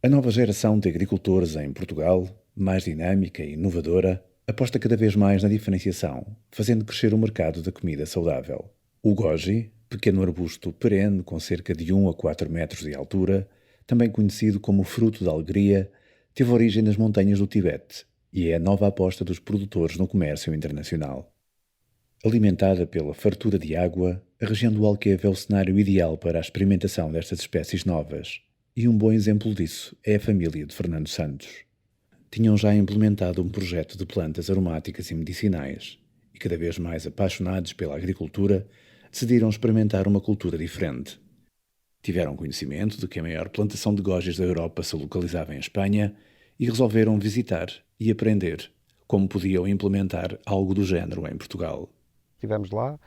A nova geração de agricultores em Portugal, mais dinâmica e inovadora, aposta cada vez mais na diferenciação, fazendo crescer o mercado da comida saudável. O goji, pequeno arbusto perene com cerca de 1 a 4 metros de altura, também conhecido como fruto da alegria, teve origem nas montanhas do Tibete e é a nova aposta dos produtores no comércio internacional. Alimentada pela fartura de água, a região do Alqueva é o cenário ideal para a experimentação destas espécies novas, e um bom exemplo disso é a família de Fernando Santos. Tinham já implementado um projeto de plantas aromáticas e medicinais, e cada vez mais apaixonados pela agricultura, decidiram experimentar uma cultura diferente. Tiveram conhecimento de que a maior plantação de gojis da Europa se localizava em Espanha e resolveram visitar e aprender como podiam implementar algo do género em Portugal. Estivemos lá,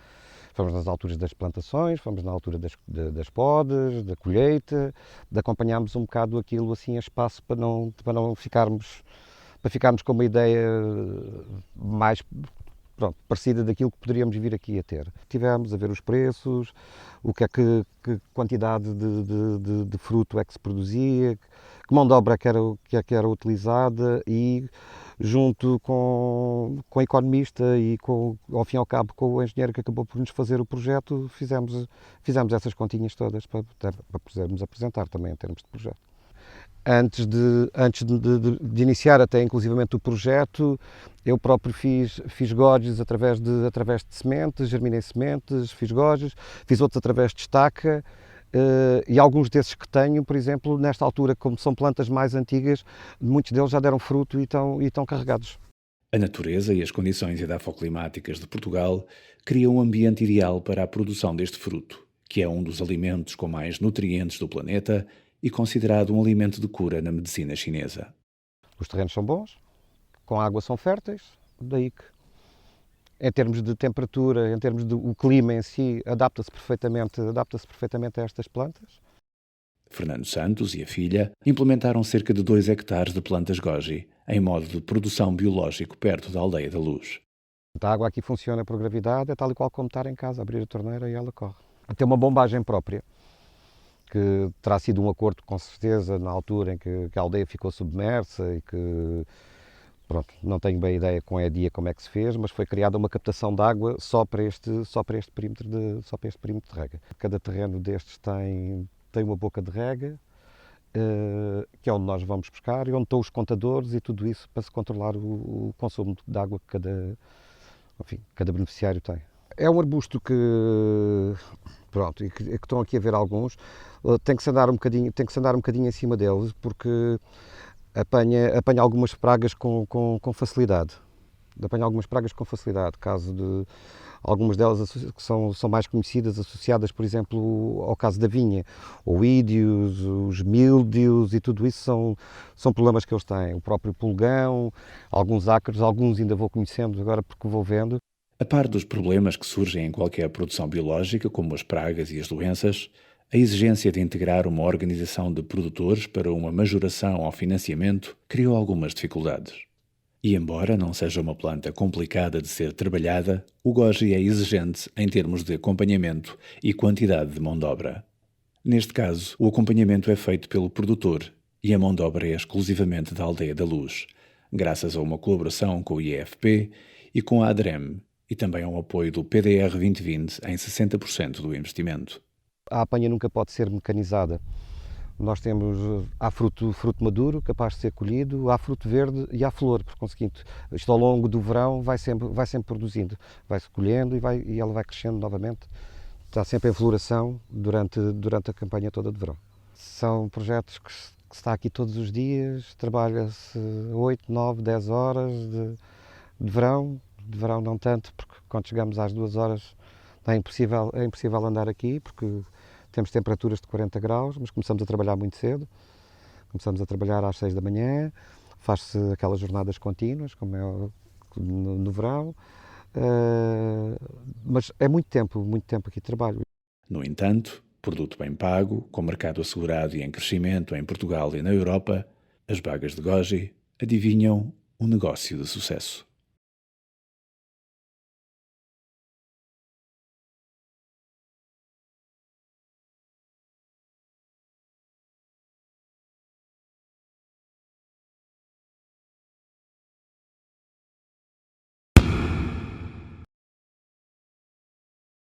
fomos nas alturas das plantações, fomos na altura das podas, da colheita, de acompanharmos um bocado aquilo assim a espaço para não ficarmos, para ficarmos com uma ideia mais parecida daquilo que poderíamos vir aqui a ter. Tivemos a ver os preços, o que quantidade de fruto é que se produzia, que mão de obra que era utilizada e junto com o economista e ao fim e ao cabo com o engenheiro que acabou por nos fazer o projeto, fizemos essas continhas todas para podermos apresentar também em termos de projeto. Antes de iniciar até inclusivamente o projeto, eu próprio fiz gojis através de sementes, germinei sementes, fiz gojis, fiz outros através de estaca, e alguns desses que tenho, por exemplo, nesta altura, como são plantas mais antigas, muitos deles já deram fruto e estão carregados. A natureza e as condições edafoclimáticas de Portugal criam um ambiente ideal para a produção deste fruto, que é um dos alimentos com mais nutrientes do planeta e considerado um alimento de cura na medicina chinesa. Os terrenos são bons, com água são férteis, daí que, em termos de temperatura, em termos do clima em si, adapta-se perfeitamente a estas plantas. Fernando Santos e a filha implementaram cerca de 2 hectares de plantas goji, em modo de produção biológico perto da Aldeia da Luz. A água aqui funciona por gravidade, é tal e qual como estar em casa, abrir a torneira e ela corre. Tem uma bombagem própria, que terá sido um acordo com certeza na altura em que a aldeia ficou submersa e que, pronto, não tenho bem ideia com a EDIA como é que se fez, mas foi criada uma captação de água só para este perímetro de rega. Cada terreno destes tem uma boca de rega, que é onde nós vamos buscar e onde estão os contadores e tudo isso para se controlar o consumo de água que cada beneficiário tem. É um arbusto que, pronto, e que estão aqui a ver alguns, tem que se andar um bocadinho em cima deles, porque apanha algumas pragas com facilidade. Caso de algumas delas que são mais conhecidas, associadas, por exemplo, ao caso da vinha. O ídios, os míldios e tudo isso são problemas que eles têm. O próprio pulgão, alguns ácaros, alguns ainda vou conhecendo agora porque vou vendo. A par dos problemas que surgem em qualquer produção biológica, como as pragas e as doenças, a exigência de integrar uma organização de produtores para uma majoração ao financiamento criou algumas dificuldades. E embora não seja uma planta complicada de ser trabalhada, o goji é exigente em termos de acompanhamento e quantidade de mão de obra. Neste caso, o acompanhamento é feito pelo produtor e a mão de obra é exclusivamente da Aldeia da Luz, graças a uma colaboração com o IFP e com a ADREM, e também ao apoio do PDR 2020 em 60% do investimento. A apanha nunca pode ser mecanizada. Nós há fruto maduro, capaz de ser colhido, há fruto verde e há flor, por conseguinte. Isto ao longo do verão vai sempre produzindo, vai-se colhendo e ela vai crescendo novamente. Está sempre em floração durante a campanha toda de verão. São projetos que se está aqui todos os dias, trabalha-se 8, 9, 10 horas de verão. De verão não tanto, porque quando chegamos às 2 horas é impossível andar aqui, porque temos temperaturas de 40 graus, mas começamos a trabalhar muito cedo. Começamos a trabalhar às 6 da manhã, faz-se aquelas jornadas contínuas, como é no verão, mas é muito tempo aqui de trabalho. No entanto, produto bem pago, com mercado assegurado e em crescimento em Portugal e na Europa, as bagas de goji adivinham um negócio de sucesso.